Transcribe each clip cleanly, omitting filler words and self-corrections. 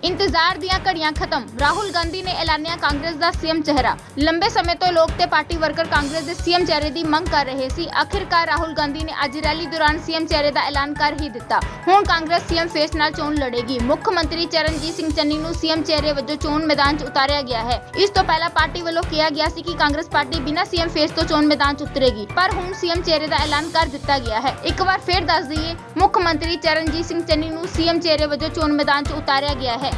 इंतजार ਦੀਆਂ ਘੜੀਆਂ ਖਤਮ। ਰਾਹੁਲ ਗਾਂਧੀ ਨੇ ਐਲਾਨਿਆ ਕਾਂਗਰਸ ਦਾ ਸੀਐਮ ਚਿਹਰਾ। ਲੰਬੇ ਸਮੇਂ ਤੋਂ ਲੋਕ ਤੇ ਪਾਰਟੀ ਵਰਕਰ ਕਾਂਗਰਸ ਦੇ ਸੀਐਮ ਚਿਹਰੇ ਦੀ ਮੰਗ ਕਰ ਰਹੇ ਸੀ। ਆਖਿਰਕਾਰ ਰਾਹੁਲ ਗਾਂਧੀ ਨੇ ਅੱਜ ਰੈਲੀ ਦੌਰਾਨ ਸੀਐਮ ਚਿਹਰੇ ਦਾ ਐਲਾਨ ਕਰ ਹੀ ਦਿੱਤਾ। ਹੁਣ ਕਾਂਗਰਸ ਸੀਐਮ ਫੇਸ ਨਾਲ ਚੋਣ ਲੜੇਗੀ। ਮੁੱਖ ਮੰਤਰੀ ਚਰਨਜੀਤ ਸਿੰਘ ਚੰਨੀ ਨੂੰ ਸੀਐਮ ਚਿਹਰੇ ਵਜੋਂ ਚੋਣ ਮੈਦਾਨ 'ਚ ਉਤਾਰਿਆ ਗਿਆ ਹੈ। ਇਸ ਤੋਂ ਪਹਿਲਾਂ ਪਾਰਟੀ ਵੱਲੋਂ ਕਿਹਾ ਗਿਆ ਸੀ ਕਿ ਕਾਂਗਰਸ ਪਾਰਟੀ ਬਿਨਾਂ ਸੀਐਮ ਫੇਸ ਤੋਂ ਚੋਣ ਮੈਦਾਨ 'ਚ ਉਤਰੇਗੀ, ਪਰ ਹੁਣ ਸੀਐਮ ਚਿਹਰੇ ਦਾ ਐਲਾਨ ਕਰ ਦਿੱਤਾ ਗਿਆ ਹੈ। ਇੱਕ ਵਾਰ ਫਿਰ ਦੱਸ ਦਈਏ, ਮੁੱਖ ਮੰਤਰੀ ਚਰਨਜੀਤ ਸਿੰਘ ਚੰਨੀ ਨੂੰ ਸੀਐਮ ਚਿਹਰੇ ਵਜੋਂ चोन मैदान च उतारा गया है।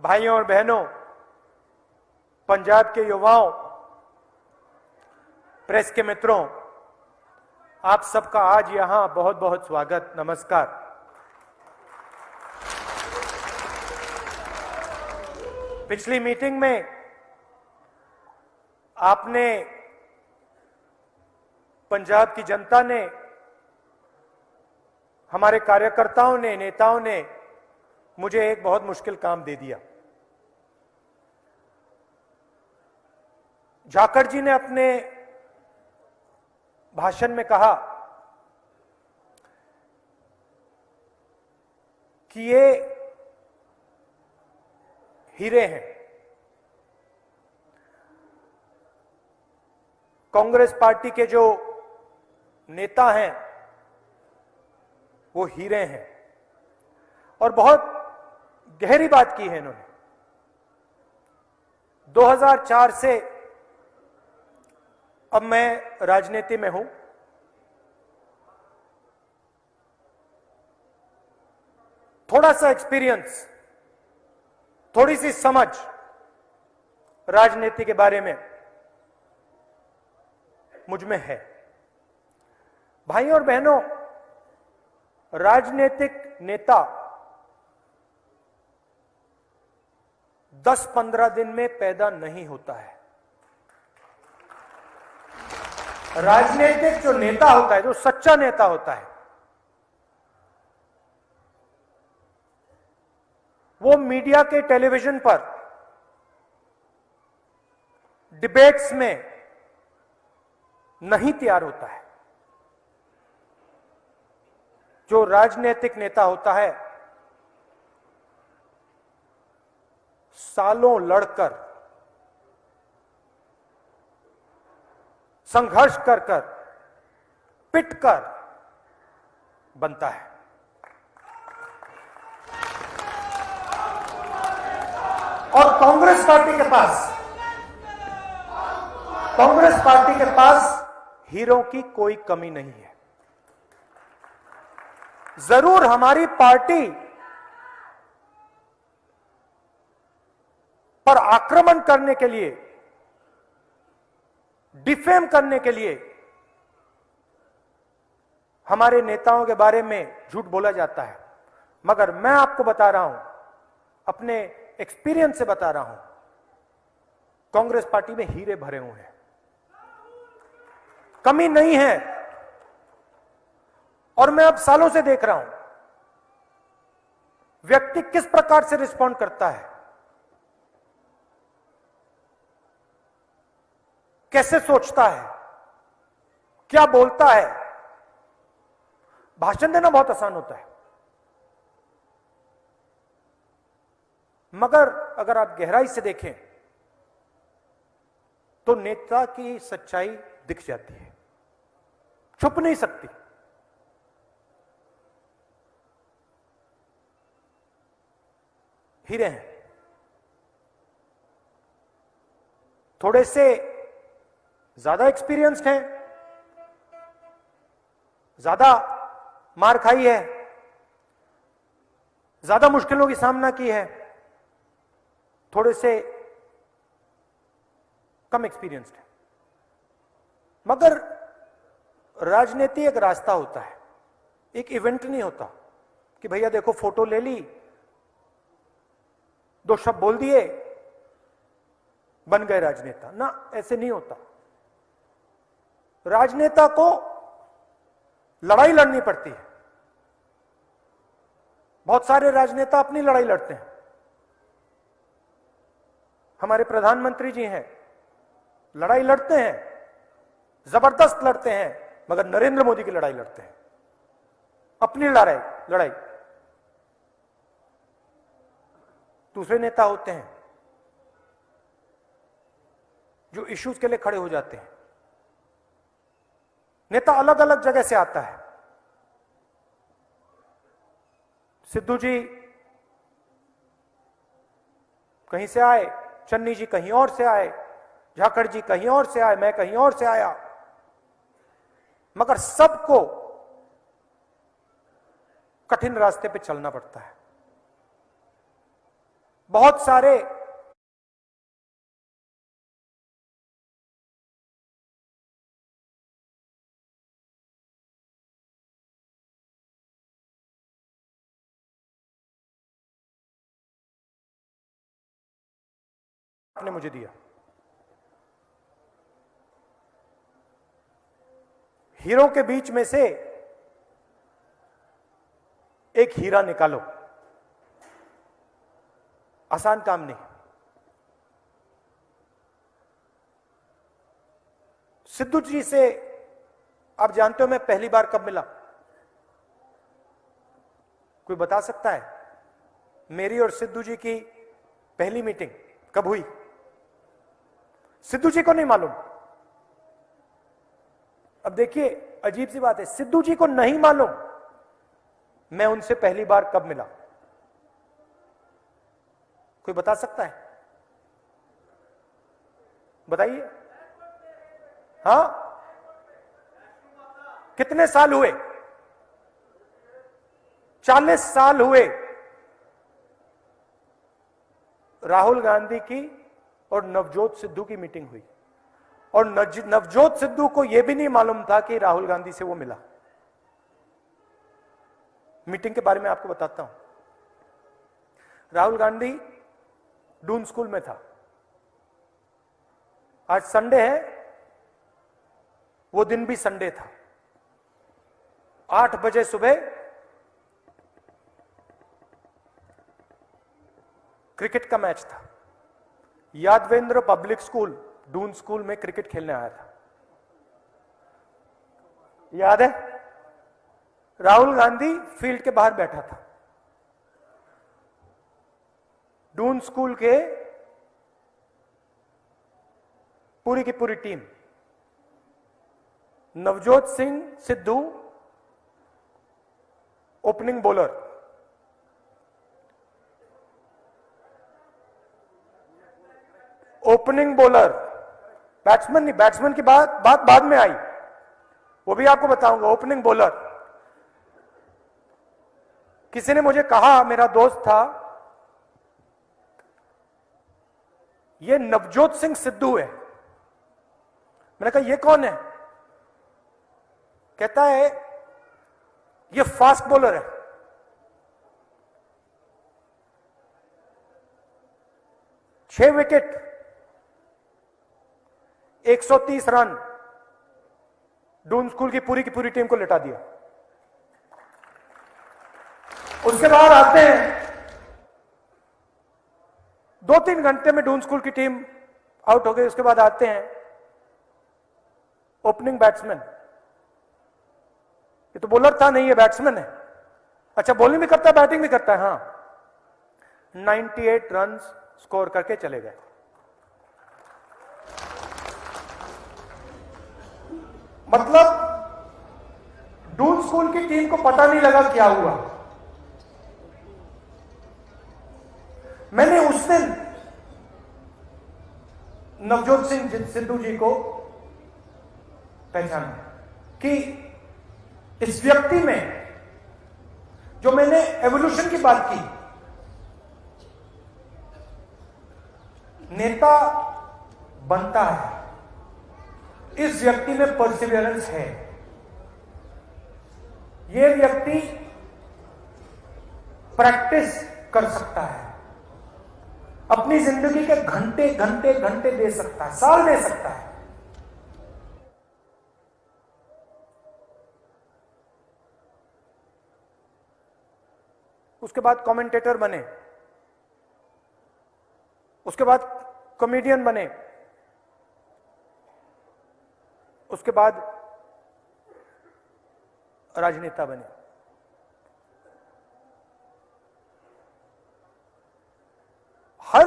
भाइयों और बहनों, पंजाब के युवाओं, प्रेस के मित्रों, आप सबका आज यहां बहुत बहुत स्वागत, नमस्कार। पिछली मीटिंग में आपने, पंजाब की जनता ने, हमारे कार्यकर्ताओं ने, नेताओं ने मुझे एक बहुत मुश्किल काम दे दिया। जाखड़ जी ने अपने भाषण में कहा कि ये हीरे हैं। कांग्रेस पार्टी के जो नेता हैं वो हीरे हैं, और बहुत गहरी बात की है इन्होंने। 2004 से अब मैं राजनीति में हूं। थोड़ा सा एक्सपीरियंस, थोड़ी सी समझ राजनीति के बारे में मुझ में है। भाइयों और बहनों, राजनीतिक नेता 10-15 दिन में पैदा नहीं होता है। राजनीतिक जो नेता होता है, जो सच्चा नेता होता है, वो मीडिया के, टेलीविजन पर, डिबेट्स में नहीं तैयार होता है। जो राजनीतिक नेता होता है, सालों लड़कर, संघर्ष कर कर, पिटकर बनता है। और कांग्रेस पार्टी के पास हीरो की कोई कमी नहीं है। जरूर हमारी पार्टी पर आक्रमण करने के लिए, डिफेम करने के लिए हमारे नेताओं के बारे में झूठ बोला जाता है, मगर मैं आपको बता रहा हूं, अपने एक्सपीरियंस से बता रहा हूं, कांग्रेस पार्टी में हीरे भरे हुए हैं, कमी नहीं है। और मैं अब सालों से देख रहा हूं व्यक्ति किस प्रकार से रिस्पॉन्ड करता है, कैसे सोचता है, क्या बोलता है। भाषण देना बहुत आसान होता है, मगर अगर आप गहराई से देखें तो नेता की सच्चाई दिख जाती है, छुप नहीं सकती। हीरे हैं, थोड़े से ज्यादा एक्सपीरियंस्ड हैं, ज्यादा मार खाई है, ज्यादा मुश्किलों की सामना की है, थोड़े से कम एक्सपीरियंस्ड है। मगर राजनीति एक रास्ता होता है, एक इवेंट नहीं होता कि भैया देखो फोटो ले ली, दो शब्द बोल दिए, बन गए राजनेता। ना, ऐसे नहीं होता। राजनेता को लड़ाई लड़नी पड़ती है। बहुत सारे राजनेता अपनी लड़ाई लड़ते हैं। हमारे प्रधानमंत्री जी हैं, लड़ाई लड़ते हैं, जबरदस्त लड़ते हैं, मगर नरेंद्र मोदी की लड़ाई लड़ते हैं, अपनी लड़ाई। दूसरे नेता होते हैं जो इश्यूज के लिए खड़े हो जाते हैं। नेता अलग अलग जगह से आता है। सिद्धू जी कहीं से आए, चन्नी जी कहीं और से आए, झाकड़ जी कहीं और से आए, मैं कहीं और से आया, मगर सबको कठिन रास्ते पे चलना पड़ता है। बहुत सारे आपने मुझे दिया। हीरो के बीच में से एक हीरा निकालो, आसान काम नहीं। सिद्धू जी से आप जानते हो मैं पहली बार कब मिला? कोई बता सकता है मेरी और सिद्धू जी की पहली मीटिंग कब हुई? सिद्धू जी को नहीं मालूम। अब देखिए अजीब सी बात है, सिद्धू जी को नहीं मालूम मैं उनसे पहली बार कब मिला। कोई बता सकता है? बताइए। हां, कितने साल हुए? 40 साल हुए राहुल गांधी की और नवजोत सिद्धू की मीटिंग हुई, और नवजोत सिद्धू को यह भी नहीं मालूम था कि राहुल गांधी से वो मिला। मीटिंग के बारे में आपको बताता हूं। राहुल गांधी डून स्कूल में था। आज संडे है, वो दिन भी संडे था। 8 बजे सुबह क्रिकेट का मैच था। Yadavindra public school Doon school में क्रिकेट खेलने आया था। याद है? राहुल गांधी फील्ड के बाहर बैठा था। डून स्कूल के पूरी की पूरी team, Navjot Singh Sidhu opening bowler, batsman नहीं, बैट्समैन की बात बाद में आई, वो भी आपको बताऊंगा। ओपनिंग बॉलर, किसी ने मुझे कहा, मेरा दोस्त था, ये नवजोत सिंह सिद्धू है। मैंने कहा ये कौन है? कहता है ये फास्ट बॉलर है। छह विकेट, 130 रन, डून स्कूल की पूरी टीम को लिटा दिया। उसके बाद आते हैं 2-3 घंटे में डून स्कूल की टीम आउट हो गई। उसके बाद आते हैं ओपनिंग बैट्समैन। ये तो बॉलर था नहीं, ये बैट्समैन है। अच्छा, बॉलिंग भी करता है, बैटिंग भी करता है। हां, 98 रन स्कोर करके चले गए। मतलब डून स्कूल की टीम को पता नहीं लगा क्या हुआ। मैंने उस दिन नवजोत सिंह सिद्धू जी को पहचाना कि इस व्यक्ति में, जो मैंने एवोल्यूशन की बात की, नेता बनता है, इस व्यक्ति में परसिवियरेंस है। यह व्यक्ति प्रैक्टिस कर सकता है, अपनी जिंदगी के घंटे दे सकता है, साल दे सकता है। उसके बाद कमेंटेटर बने, उसके बाद कॉमेडियन बने, उसके बाद राजनेता बने। 20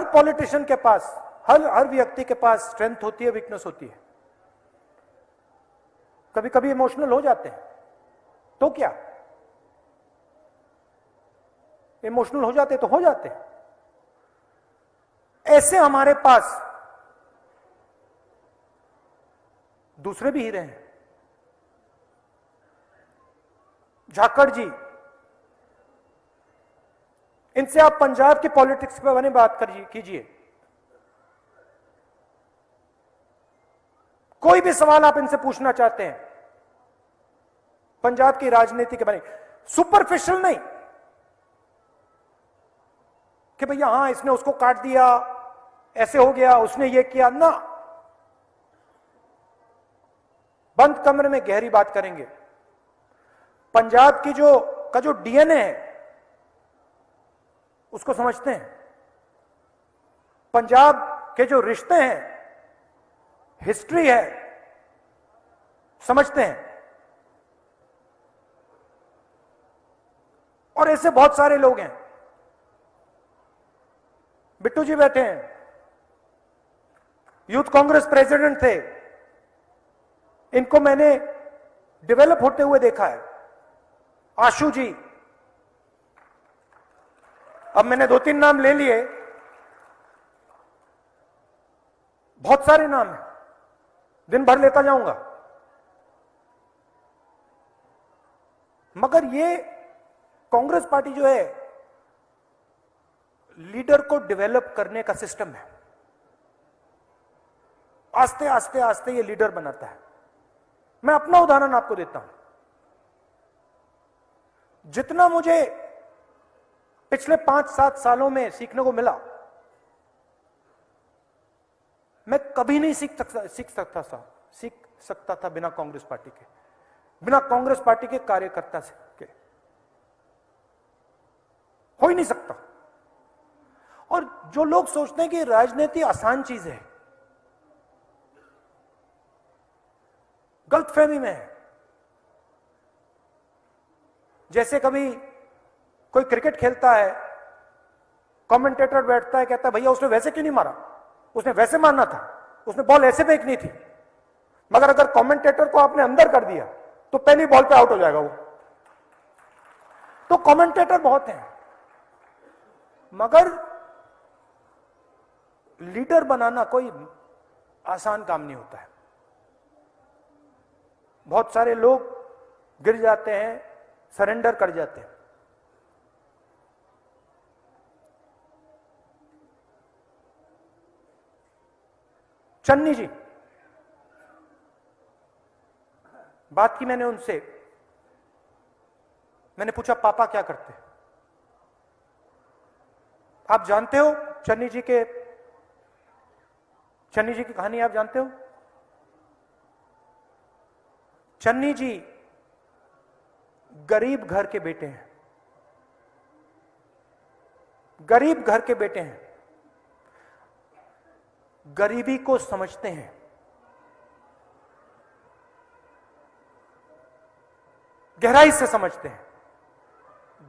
पॉलिटिशियन के पास, हर व्यक्ति के पास स्ट्रेंथ होती है, वीकनेस होती है। कभी कभी इमोशनल हो जाते हैं, तो क्या, इमोशनल हो जाते तो हो जाते हैं। ऐसे हमारे पास दूसरे भी हीरे हैं। झाकड़ जी, इनसे आप पंजाब की पॉलिटिक्स के बारे में बात कीजिए, कोई भी सवाल आप इनसे पूछना चाहते हैं पंजाब की राजनीति के बारे में, सुपरफिशियल नहीं कि भैया हां इसने उसको काट दिया, ऐसे हो गया, उसने ये किया ना, बंद कमरे में गहरी बात करेंगे। पंजाब की जो डीएनए है उसको समझते हैं, पंजाब के जो रिश्ते हैं, हिस्ट्री है, समझते हैं। और ऐसे बहुत सारे लोग हैं। बिट्टू जी बैठे हैं, यूथ कांग्रेस प्रेसिडेंट थे, इनको मैंने डेवलप होते हुए देखा है। आशु जी, अब मैंने 2-3 नाम ले लिए, बहुत सारे नाम हैं, दिन भर लेता जाऊंगा, मगर ये कांग्रेस पार्टी जो है लीडर को डेवलप करने का सिस्टम है। आस्ते आस्ते आस्ते ये लीडर बनाता है। मैं अपना उदाहरण आपको देता हूं। जितना मुझे पिछले 5-7 सालों में सीखने को मिला, मैं कभी नहीं सीख सकता था बिना कांग्रेस पार्टी के, बिना कांग्रेस पार्टी के कार्यकर्ता के हो ही नहीं सकता। और जो लोग सोचते हैं कि राजनीति आसान चीज है, गलतफहमी में है। जैसे कभी कोई क्रिकेट खेलता है, कमेंटेटर बैठता है, कहता है भैया उसने वैसे क्यों नहीं मारा, उसने वैसे मारना था, उसने बॉल ऐसे फेंकनी थी। मगर अगर कमेंटेटर को आपने अंदर कर दिया तो पहली बॉल पे आउट हो जाएगा वो। तो कमेंटेटर बहुत हैं, मगर लीडर बनाना कोई आसान काम नहीं होता है। बहुत सारे लोग गिर जाते हैं, सरेंडर कर जाते हैं। चन्नी जी, बात की मैंने उनसे, मैंने पूछा पापा क्या करते हैं। आप जानते हो चन्नी जी की कहानी आप जानते हो? चन्नी जी गरीब घर के बेटे हैं, गरीब घर के बेटे हैं, गरीबी को समझते हैं, गहराई से समझते हैं,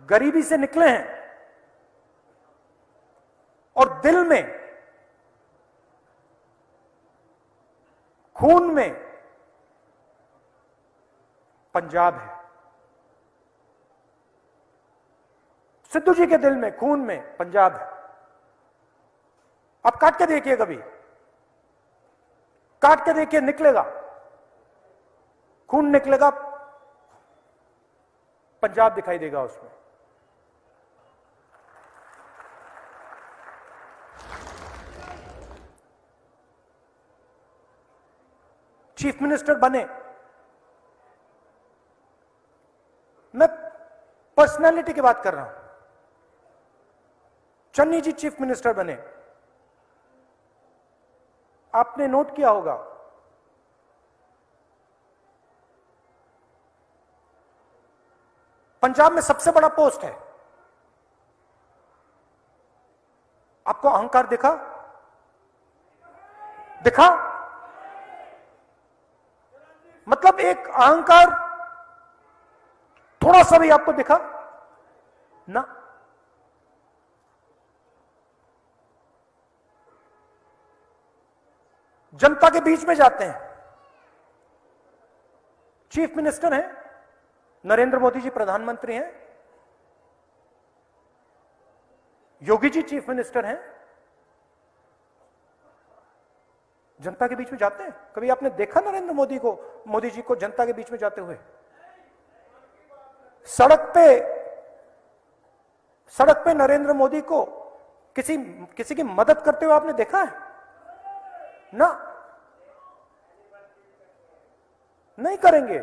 गरीबी से निकले हैं और दिल में, खून में पंजाब है। सिद्धू जी के दिल में, खून में पंजाब है। आप काट के देखिए, कभी काट के देखिए, निकलेगा, खून निकलेगा, पंजाब दिखाई देगा उसमें। चीफ मिनिस्टर बने, मैं पर्सनालिटी की बात कर रहा हूं। चन्नी जी चीफ मिनिस्टर बने, आपने नोट किया होगा, पंजाब में सबसे बड़ा पोस्ट है। आपको अहंकार दिखा? मतलब एक अहंकार थोड़ा सा भी आपको दिखा ना? जनता के बीच में जाते हैं। चीफ मिनिस्टर हैं, नरेंद्र मोदी जी प्रधानमंत्री हैं, योगी जी चीफ मिनिस्टर हैं, जनता के बीच में जाते हैं। कभी आपने देखा नरेंद्र मोदी जी को जनता के बीच में जाते हुए? सड़क पे नरेंद्र मोदी को किसी की मदद करते हुए आपने देखा है? ना, नहीं करेंगे।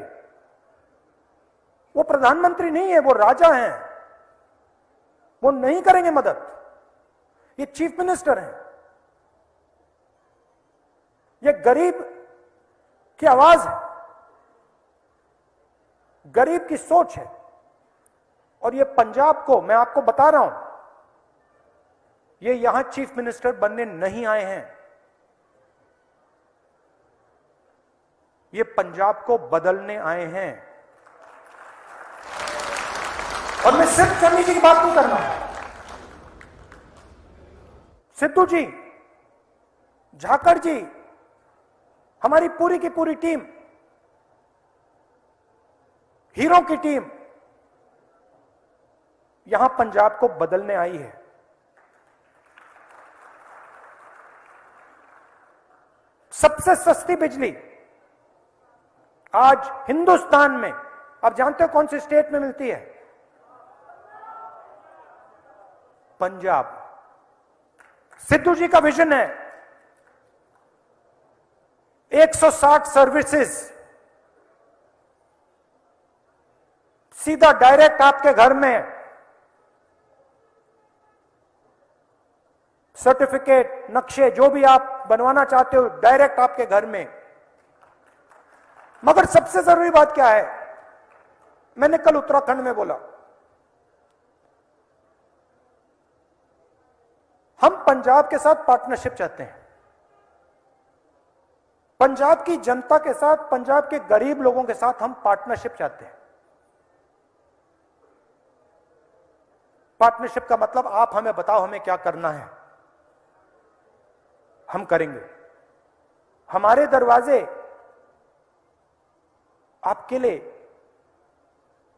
वो प्रधानमंत्री नहीं है, वो राजा हैं, वो नहीं करेंगे मदद। ये चीफ मिनिस्टर हैं, ये गरीब की आवाज है, गरीब की सोच है। और ये पंजाब को मैं आपको बता रहा हूं, ये यहां चीफ मिनिस्टर बनने नहीं आए हैं, ये पंजाब को बदलने आए हैं। और मैं सिर्फ चन्नी जी की बात नहीं कर रहा हूं, सिद्धू जी, झाकड़ जी, हमारी पूरी की पूरी टीम, हीरो की टीम यहां पंजाब को बदलने आई है। सबसे सस्ती बिजली आज हिंदुस्तान में, आप जानते हो कौन सी स्टेट में मिलती है? पंजाब। सिद्धू जी का विजन है 160 सर्विसेज सीधा डायरेक्ट आपके घर में, सर्टिफिकेट, नक्शे जो भी आप बनवाना चाहते हो डायरेक्ट आपके घर में। मगर सबसे जरूरी बात क्या है? मैंने कल उत्तराखंड में बोला, हम पंजाब के साथ पार्टनरशिप चाहते हैं, पंजाब की जनता के साथ, पंजाब के गरीब लोगों के साथ हम पार्टनरशिप चाहते हैं। पार्टनरशिप का मतलब आप हमें बताओ हमें क्या करना है, हम करेंगे। हमारे दरवाजे आपके लिए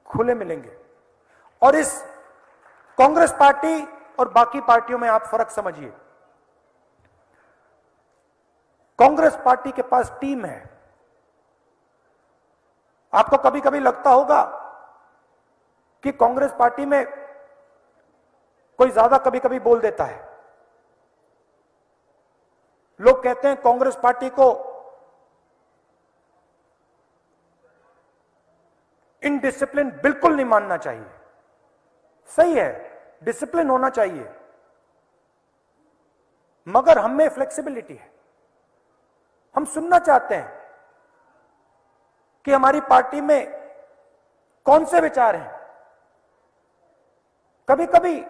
खुले मिलेंगे। और इस कांग्रेस पार्टी और बाकी पार्टियों में आप फर्क समझिए। कांग्रेस पार्टी के पास टीम है। आपको कभी कभी लगता होगा कि कांग्रेस पार्टी में कोई ज्यादा कभी कभी बोल देता है। लोग कहते हैं कांग्रेस पार्टी को इनडिसिप्लिन बिल्कुल नहीं मानना चाहिए। सही है, डिसिप्लिन होना चाहिए, मगर हम में फ्लेक्सिबिलिटी है। हम सुनना चाहते हैं कि हमारी पार्टी में कौन से विचार हैं। कभी कभी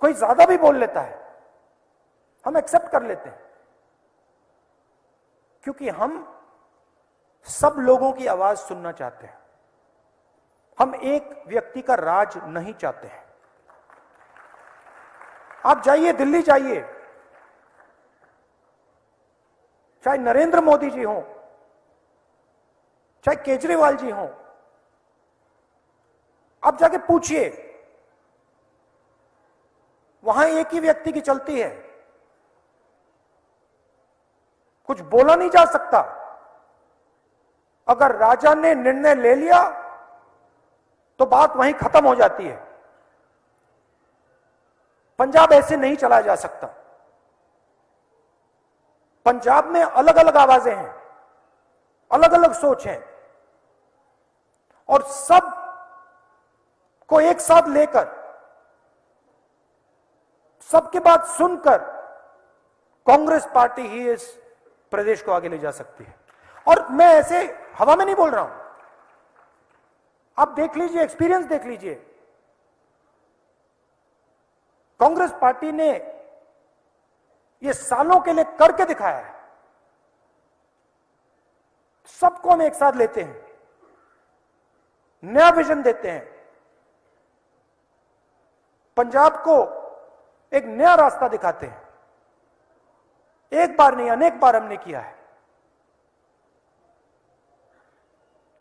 कोई ज्यादा भी बोल लेता है, हम एक्सेप्ट कर लेते हैं, क्योंकि हम सब लोगों की आवाज सुनना चाहते हैं। हम एक व्यक्ति का राज नहीं चाहते हैं। आप जाइए, दिल्ली जाइए, चाहे नरेंद्र मोदी जी हों, चाहे केजरीवाल जी हों, आप जाके पूछिए, वहां एक ही व्यक्ति की चलती है। कुछ बोला नहीं जा सकता। अगर राजा ने निर्णय ले लिया तो बात वहीं खत्म हो जाती है। पंजाब ऐसे नहीं चला जा सकता। पंजाब में अलग अलग आवाजें हैं, अलग अलग सोच हैं, और सब को एक साथ लेकर, सबकी बात सुनकर कांग्रेस पार्टी ही इस प्रदेश को आगे ले जा सकती है। और मैं ऐसे हवा में नहीं बोल रहा हूं, आप देख लीजिए, एक्सपीरियंस देख लीजिए। कांग्रेस पार्टी ने ये सालों के लिए करके दिखाया है। सबको हम एक साथ लेते हैं, नया विजन देते हैं, पंजाब को एक नया रास्ता दिखाते हैं। एक बार नहीं, अनेक बार हमने किया है।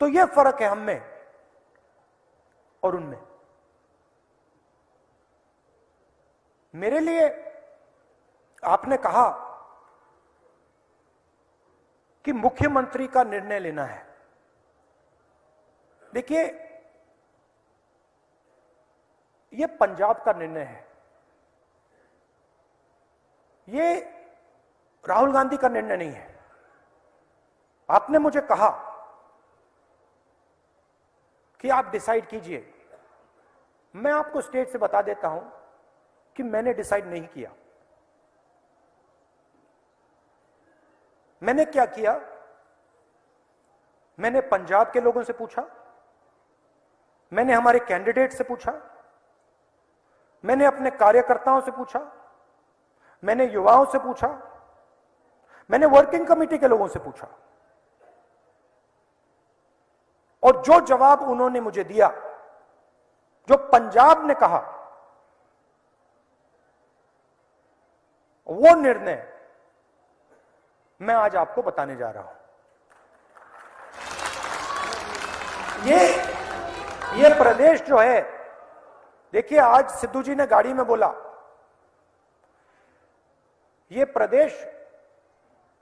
तो यह फर्क है हम में और उनमें। मेरे लिए आपने कहा कि मुख्यमंत्री का निर्णय लेना है। देखिए, यह पंजाब का निर्णय है, यह राहुल गांधी का निर्णय नहीं है। आपने मुझे कहा कि आप डिसाइड कीजिए। मैं आपको स्टेज से बता देता हूं कि मैंने डिसाइड नहीं किया। मैंने क्या किया? मैंने पंजाब के लोगों से पूछा, मैंने हमारे कैंडिडेट से पूछा, मैंने अपने कार्यकर्ताओं से पूछा, मैंने युवाओं से पूछा, मैंने वर्किंग कमेटी के लोगों से पूछा, और जो जवाब उन्होंने मुझे दिया, जो पंजाब ने कहा, वो निर्णय मैं आज आपको बताने जा रहा हूं। ये प्रदेश जो है, देखिए, आज सिद्धू जी ने गाड़ी में बोला, ये प्रदेश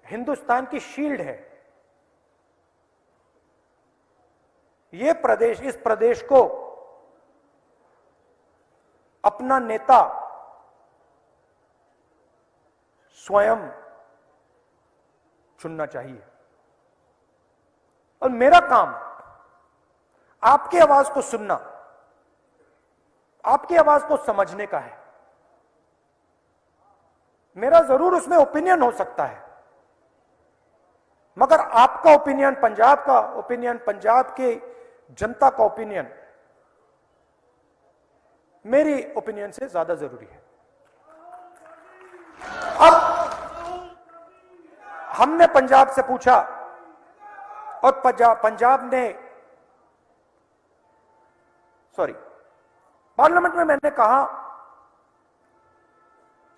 हिंदुस्तान की शील्ड है। ये प्रदेश, इस प्रदेश को अपना नेता स्वयं चुनना चाहिए। और मेरा काम आपकी आवाज को सुनना, आपकी आवाज को समझने का है। मेरा जरूर उसमें ओपिनियन हो सकता है, मगर आपका ओपिनियन, पंजाब का ओपिनियन, पंजाब के जनता का ओपिनियन मेरी ओपिनियन से ज्यादा जरूरी है। अब हमने पंजाब से पूछा और पंजाब ने, पार्लियामेंट में मैंने कहा,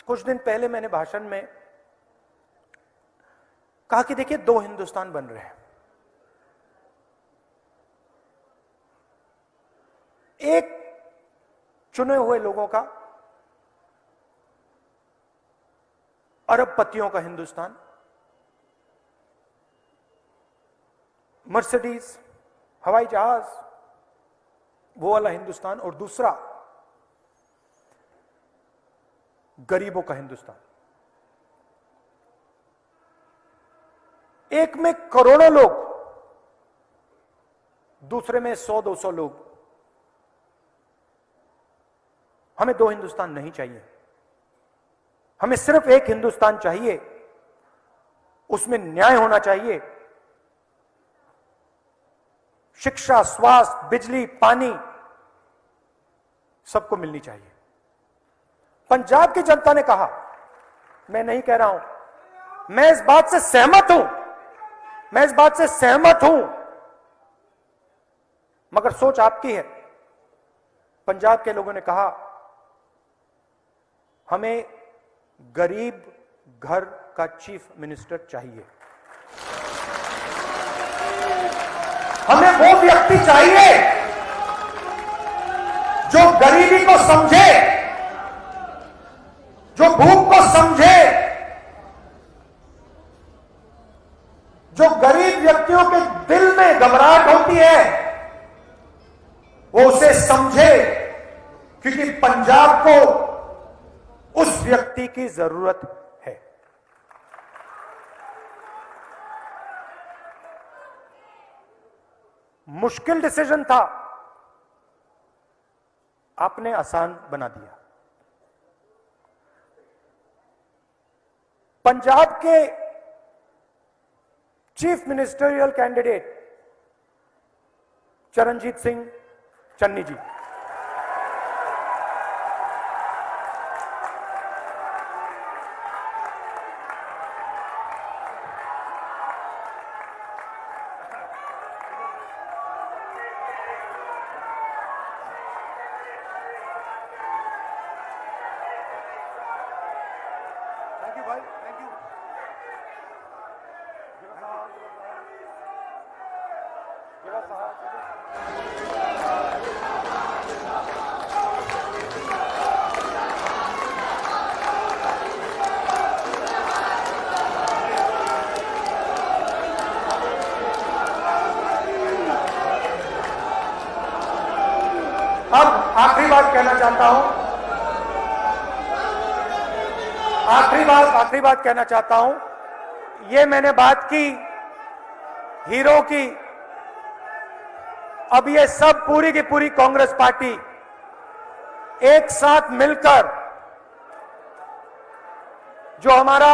कुछ दिन पहले मैंने भाषण में कहा कि देखिए, दो हिंदुस्तान बन रहे हैं। एक चुने हुए लोगों का, अरबपतियों का हिंदुस्तान, मर्सिडीज, हवाई जहाज, वो वाला हिंदुस्तान, और दूसरा गरीबों का हिंदुस्तान। एक में करोड़ों लोग, दूसरे में 100-200 लोग। हमें दो हिंदुस्तान नहीं चाहिए, हमें सिर्फ एक हिंदुस्तान चाहिए। उसमें न्याय होना चाहिए, शिक्षा, स्वास्थ्य, बिजली, पानी सबको मिलनी चाहिए। पंजाब की जनता ने कहा, मैं नहीं कह रहा हूं, मैं इस बात से सहमत हूं, मैं इस बात से सहमत हूं, मगर सोच आपकी है। पंजाब के लोगों ने कहा, हमें गरीब घर का चीफ मिनिस्टर चाहिए। हमें वो व्यक्ति चाहिए जो गरीबी को समझे, जो भूख को समझे, जो गरीब व्यक्तियों के दिल में घबराहट होती है वो उसे समझे, क्योंकि पंजाब को उस व्यक्ति की जरूरत है। मुश्किल डिसीजन था, आपने आसान बना दिया। पंजाब के chief ministerial candidate Charanjit Singh Channi ji, thank you भाई, थैंक यू। अब आखिरी बात कहना चाहता हूं, आखिरी बात कहना चाहता हूं। ये मैंने बात की हीरो की, अब ये सब पूरी की पूरी कांग्रेस पार्टी एक साथ मिलकर जो हमारा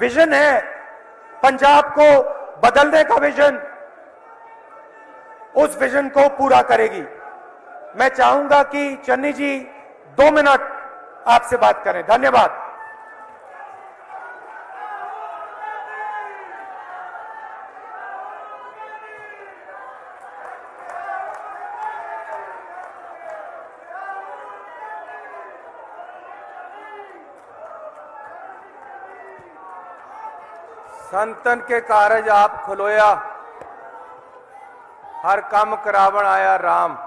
विजन है, पंजाब को बदलने का विजन, उस विजन को पूरा करेगी। मैं चाहूंगा कि चन्नी जी 2 मिनट आपसे बात करें। धन्यवाद। संतन के कारज आप खलोया, हर काम करावन आया राम।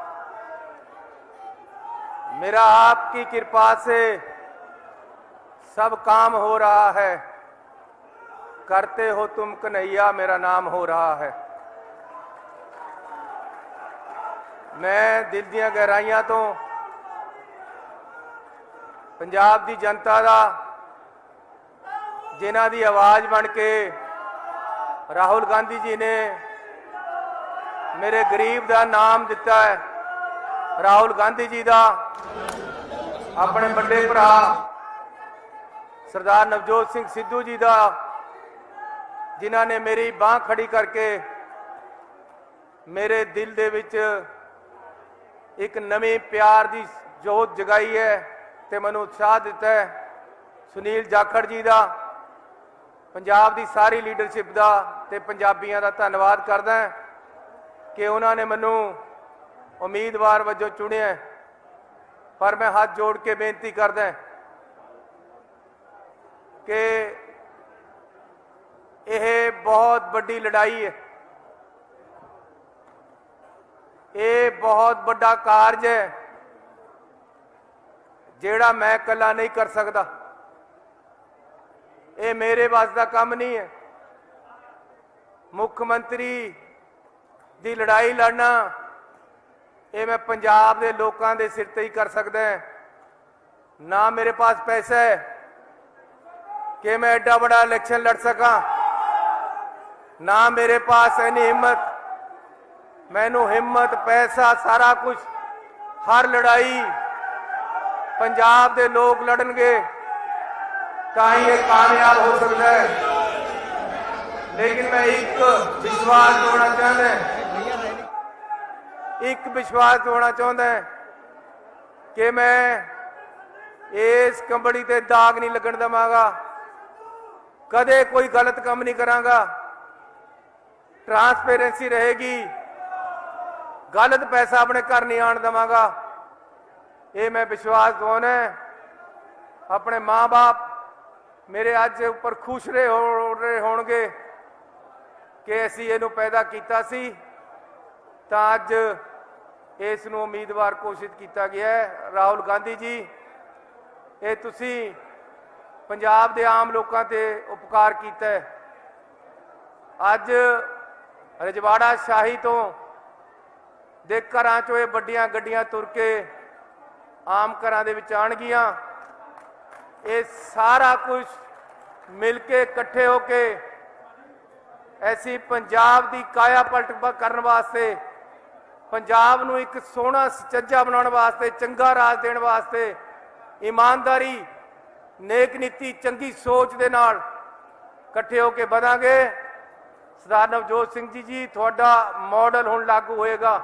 मेरा आपकी कृपा से सब काम हो रहा है, करते हो तुम कन्हैया मेरा नाम हो रहा है। मैं दिल ਦੀਆਂ ਗਹਿਰਾਈਆਂ ਤੋਂ ਪੰਜਾਬ ਦੀ ਜਨਤਾ ਦਾ, ਜਿਨ੍ਹਾਂ ਦੀ ਆਵਾਜ਼ ਬਣ ਕੇ ਰਾਹੁਲ ਗਾਂਧੀ ਜੀ ਨੇ ਮੇਰੇ ਗਰੀਬ ਦਾ ਨਾਮ ਦਿੱਤਾ ਹੈ, ਰਾਹੁਲ ਗਾਂਧੀ ਜੀ ਦਾ ਆਪਣੇ ਵੱਡੇ ਭਰਾ ਸਰਦਾਰ ਨਵਜੋਤ ਸਿੰਘ ਸਿੱਧੂ ਜੀ ਦਾ, ਜਿਨ੍ਹਾਂ ਨੇ ਮੇਰੀ ਬਾਹ ਖੜੀ ਕਰਕੇ ਮੇਰੇ ਦਿਲ ਦੇ ਵਿੱਚ ਇੱਕ ਨਵੀਂ ਪਿਆਰ ਦੀ ਜੋਤ ਜਗਾਈ ਹੈ ਤੇ ਮੈਨੂੰ ਉਤਸ਼ਾਹ ਦਿੱਤਾ ਹੈ। ਸੁਨੀਲ ਜਾਖੜ ਜੀ ਦਾ, ਪੰਜਾਬ ਦੀ ਸਾਰੀ ਲੀਡਰਸ਼ਿਪ ਦਾ ਤੇ ਪੰਜਾਬੀਆਂ ਦਾ ਧੰਨਵਾਦ ਕਰਦਾ ਕਿ ਉਹਨਾਂ ਨੇ ਮੈਨੂੰ ਉਮੀਦਵਾਰ ਵਜੋਂ ਚੁਣਿਆ। ਪਰ ਮੈਂ ਹੱਥ ਜੋੜ ਕੇ ਬੇਨਤੀ ਕਰਦਾ ਕਿ ਇਹ ਬਹੁਤ ਵੱਡੀ ਲੜਾਈ ਹੈ, ਇਹ ਬਹੁਤ ਵੱਡਾ ਕਾਰਜ ਹੈ ਜਿਹੜਾ ਮੈਂ ਇਕੱਲਾ ਨਹੀਂ ਕਰ ਸਕਦਾ। ਇਹ ਮੇਰੇ ਵੱਸ ਦਾ ਕੰਮ ਨਹੀਂ ਹੈ। ਮੁੱਖ ਮੰਤਰੀ ਦੀ ਲੜਾਈ ਲੜਨਾ ਇਹ ਮੈਂ ਪੰਜਾਬ ਦੇ ਲੋਕਾਂ ਦੇ ਸਿਰ ਤੇ ਹੀ ਕਰ ਸਕਦਾ ਹਾਂ। ਨਾ ਮੇਰੇ ਪਾਸ ਪੈਸਾ ਹੈ कि मैं एडा बड़ा इलेक्शन लड़ सका, ना मेरे पास इन्नी हिम्मत। मैनू हिम्मत, पैसा, सारा कुछ, हर लड़ाई पंजाब दे लोग लड़नगे तां ही ये कामयाब हो सकता है। लेकिन मैं एक विश्वास होना चाहता है कि मैं इस कंबड़ी ते दाग नहीं लगन देवांगा, कदे कोई गलत काम नहीं करांगा। ट्रांसपेरेंसी रहेगी, गलत पैसा अपने घर नहीं आन देवांगा। ये मैं विश्वास दवाना है। अपने माँ बाप मेरे अज उपर खुश रहे होणगे कि असीं इहनूं पैदा कीता सी, तां अज इस नूं उम्मीदवार घोषित किया गया है। राहुल गांधी जी, ये तुसी पंजाब दे आम लोगों ते उपकार कीता है। अज रजवाड़ा शाही तो दे घरां चों ये वड्डियां गड्डियां तुर के आम घरां दे विच आणगियां। ये सारा कुछ मिल के इकट्ठे होके ऐसी पंजाब दी काया पलट करन वास्ते, पंजाब नूं एक सोहना सचज्जा बनाउण वास्ते, चंगा राज देण वास्ते ईमानदारी, नेक नीति, चंगी सोच दे नाल इकट्ठे होके बढ़ांगे। सरदार नवजोत सिंह जी तुहाडा मॉडल हुण लागू होएगा।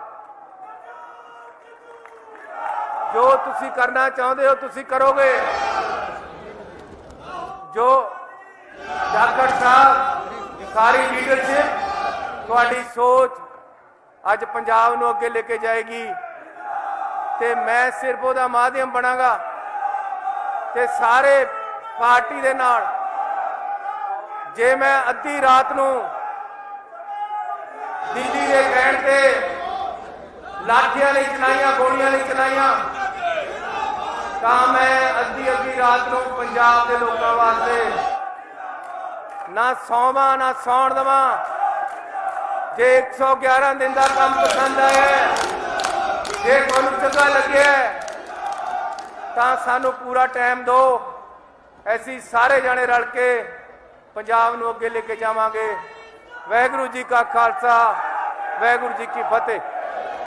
जो तुसी करना चाहते हो तुसी करोगे। जो जाखड़ साहब सारी लीडरशिप तुहाडी सोच अज पंजाब नूं अगे लेके जाएगी ते मैं सिर्फ उहदा माध्यम बनांगा ते सारे पार्टी दे नाल। जे मैं अद्धी रात नूं ਦਿੱਲੀ ਦੇ ਕਹਿਣ ਤੇ ਲਾਠੀਆਂ ਨਹੀਂ ਚਲਾਈਆਂ, ਗੋਲੀਆਂ ਨਹੀਂ ਚਲਾਈਆਂ, ਤਾਂ ਮੈਂ ਅੱਧੀ ਰਾਤ ਨੂੰ ਪੰਜਾਬ ਦੇ ਲੋਕਾਂ ਵਾਸਤੇ ਨਾ ਸੌਵਾਂ ਨਾ ਸੌਣ ਦੇਵਾਂ। ਜੇ 111 ਦਿਨ ਦਾ ਕੰਮ ਪਸੰਦ ਆਇਆ ਹੈ, ਜੇ ਤੁਹਾਨੂੰ ਚੰਗਾ ਲੱਗਿਆ ਹੈ, ਤਾਂ ਸਾਨੂੰ ਪੂਰਾ ਟਾਈਮ ਦਿਓ। ਅਸੀਂ ਸਾਰੇ ਜਾਣੇ ਰਲ ਕੇ ਪੰਜਾਬ ਨੂੰ ਅੱਗੇ ਲੈ ਕੇ ਜਾਵਾਂਗੇ। ਵਾਹਿਗੁਰੂ ਜੀ ਕਾ ਖਾਲਸਾ, ਵਾਹਿਗੁਰੂ ਜੀ ਕੀ ਫਤਿਹ।